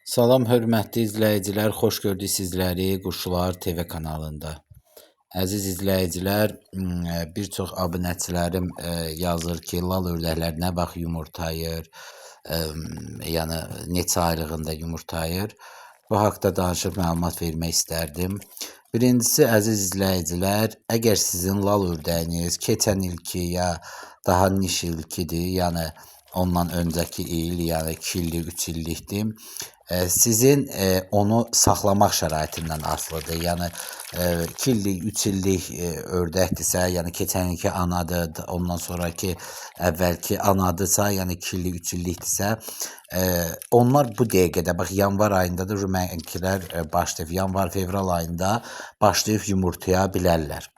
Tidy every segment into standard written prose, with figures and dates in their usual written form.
Salam hörmətli izləyicilər, xoş gördük sizləri Quşlar TV kanalında. Əziz izləyicilər, bir çox abunəçilərim yazır ki, lal ördəklər nə vaxt yumurtayır, yəni neçə aylığında yumurtayır. Bu haqda danışıb məlumat vermək istərdim. Birincisi, əziz izləyicilər, əgər sizin lal ördəyiniz keçən ilki ya daha niş ilkidir, yəni ondan öncəki il, yəni 2 illik, 3 illikdir, sizin onu saxlamaq şəraitindən asılıdır. Yəni 2 illik, 3 illik ördəkdirsə, yəni keçən ilki anadır, ondan sonraki əvvəlki anadırsa, yəni 2 illik, 3 illikdirsə, onlar bu dəqiqədə, bax yanvar ayında da rümənkilər başlayıb, yanvar, fevral ayında başlayıb yumurtaya bilərlər.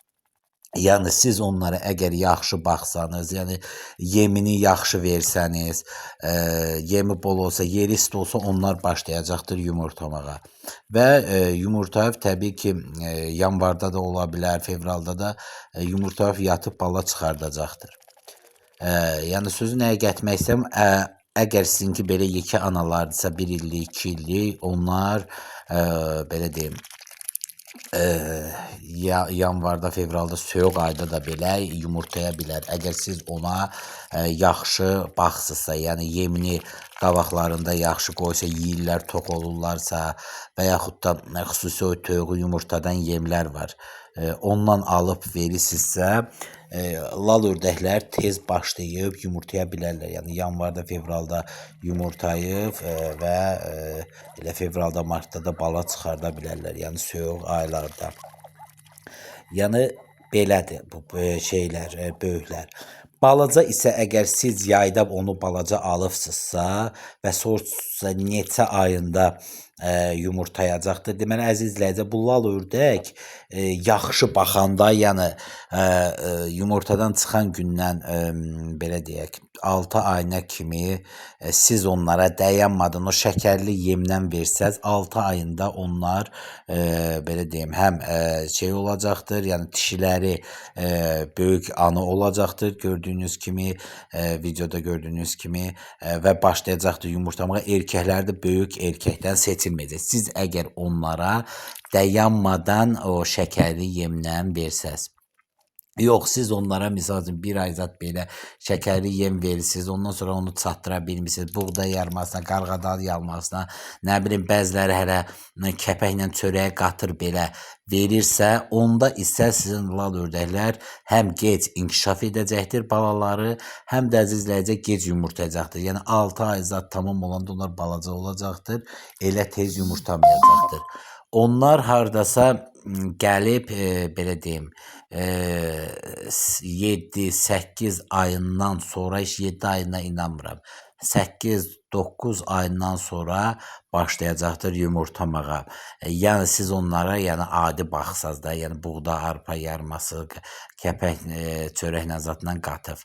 Yəni siz onlara əgər yaxşı baxsanız, yəni yemini yaxşı versəniz, yemi bol olsa, yeri isti olsa onlar başlayacaqdır yumurtlamağa. Və yumurtayıb təbii ki, yanvarda da ola bilər, fevralda da yumurtayıb yatıb bala çıxardacaqdır. Yəni sözü nəyə gətirmək istəyirəm? Əgər sizinki belə yekə analardırsa, 1 illik, 2 illik, onlar belə deyim, yanvarda, fevralda, soyuq ayda da belə yumurtlaya bilər. Əgər siz ona yaxşı baxsınızsa, yəni yemini qabaqlarında yaxşı qoysa, yeyirlər, tox olurlarsa və yaxud da xüsusi o toyuğu yumurtadan yemlər var. Ondan alıb verirsinizsə, lal ördəklər tez başlayıb yumurtaya bilərlər. Yəni yanvarda, fevralda yumurtayıb və elə fevralda, martda da bala çıxarda bilərlər. Yəni soyuq aylarda. Yəni belədir bu şeylər, böyüklər. Balaca isə əgər siz yayda onu balaca alıbsınızsa və soruşursunuzsa neçə ayında yumurtayacaqdır. Deməli, əziz izləyicilər, bu lal ördək yaxşı baxanda, yəni yumurtadan çıxan gündən belə deyək, 6 ayına kimi siz onlara dayanmadan o şəkərli yemdən versəz, 6 ayında onlar belə deyim, həm şey olacaqdır, yəni dişiləri böyük ana olacaqdır, gördüyünüz kimi, videoda gördüyünüz kimi və başlayacaqdır yumurtlamağa. Erkəklər də böyük erkəkdən seçilməyəcək. Siz əgər onlara dayanmadan o şəkərli yemdən versəz. Yox, siz onlara misal üçün bir ay zat belə şəkərli yem verirsiniz, ondan sonra onu çatdıra bilmirsiniz, buğday yarmasına, qarğadal yarmasına, nə bilim, bəziləri hələ kəpəklə çörəyə qatır belə verirsə, onda isə sizin lal ördəklər həm gec inkişaf edəcəkdir balaları, həm də əziz izləyicilər gec yumurtlayacaqdır. Yəni 6 ay zat tamam olanda onlar balaca olacaqdır, elə tez yumurtlamayacaqdır. Onlar hardasa gəlib, belə deyim, 7-8 ayından sonra, heç 7 ayına inanmıram, 8-9 ayından sonra başlayacaqdır yumurtlamağa. Yəni siz onlara adi baxsaz da, yəni buğda, arpa yarması, kəpək çörəklə zatla qatıb.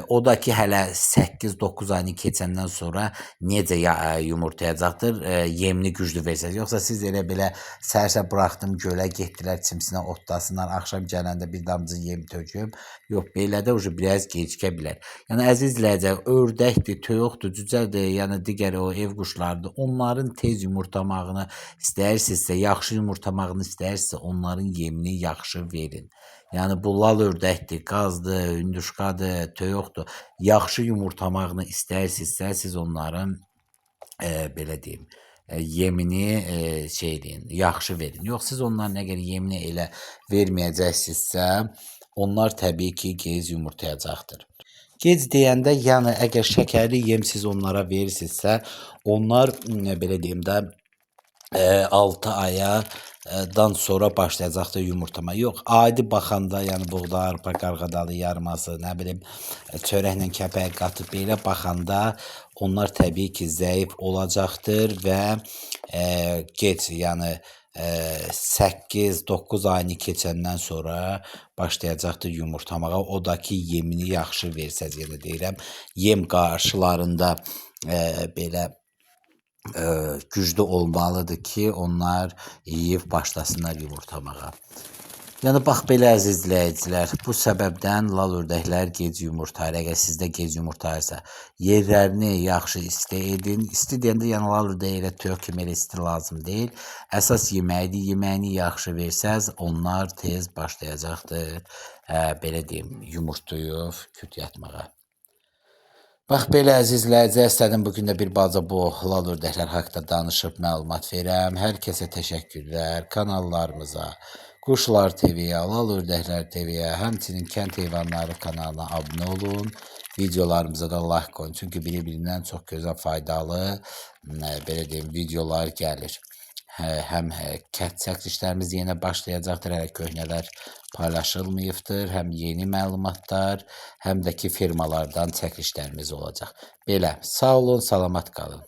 O da ki, hələ 8-9 ayını keçəndən sonra necə yumurtlayacaqdır, yemini güclü versəz. Yoxsa siz elə belə səhər buraxdım gölə, getdilər çimsinə otlasınlar, axşam gələndə bir damcı yem töküb. Yox, belə də biraz gecikə bilər. Yəni əziz izləyicilər, ördəkdir, toyuqdur, cücədir, yəni digər o ev quşlarıdır. Onların tez yumurtlamağını istəyirsinizsə, yaxşı yumurtlamağını istəyirsinizsə, onların yemini yaxşı verin. Yəni bu lal ördəkdir, qazdır, hündüşqadır, toyuqdur. Yaxşı yumurtlamağını istəyirsinizsə, siz onların belə deyim, yemini yaxşı verin. Yox, siz onların əgər yemini elə verməyəcəksinizsə, onlar təbii ki, gec yumurtlayacaqdır. Gec deyəndə, yəni əgər şəkərli yem siz onlara verirsinizsə, onlar belə deyim də 6 ayadan sonra başlayacaqdır yumurtlama. Yox, adi baxanda, yəni buğda, arpa, qarğadalı yarması, nə bilim, çörəklə kəpək qatıb belə baxanda onlar təbii ki, zəif olacaqdır və gec, yəni 8-9 ayını keçəndən sonra başlayacaqdır yumurtlamağa. O da ki, yemini yaxşı versəz, yəni deyirəm, yem qarşılarında belə güclü olmalıdır ki, onlar yeyib başlasınlar yumurtlamağa. Yəni bax belə əziz izləyicilər, bu səbəbdən lal ördəklər gec yumurtlayır. Əgər sizdə gec yumurtlayırsa, yerlərini yaxşı isti edin. İsti deyəndə yəni lal ördəyə elə toyuq kimi elə isti lazım deyil. Əsas yeməkdir. Yeməyini yaxşı versəz, onlar tez başlayacaqdır. Belə deyim, yumurtlayıb küt yatmağa. Bax belə əziz izləyicilər, istədim bu gün də bir balaca bu lal ördəklər haqqında danışıb məlumat verəm. Hər kəsə təşəkkürlər. Kanallarımıza, Quşlar TV-yə, Lal Ördəklər TV-yə, həmçinin Kənd Heyvanları kanalına abunə olun. Videolarımıza da like qoyun. Çünki biri-birindən çox gözəl faydalı, belə deyim, videolar gəlir. Həm kənd çəkilişlərimiz yenə başlayacaqdır, hələ köhnələr paylaşılmayıbdır. Həm yeni məlumatlar, həm də ki firmalardan çəkilişlərimiz olacaq. Belə, sağ olun, salamat qalın.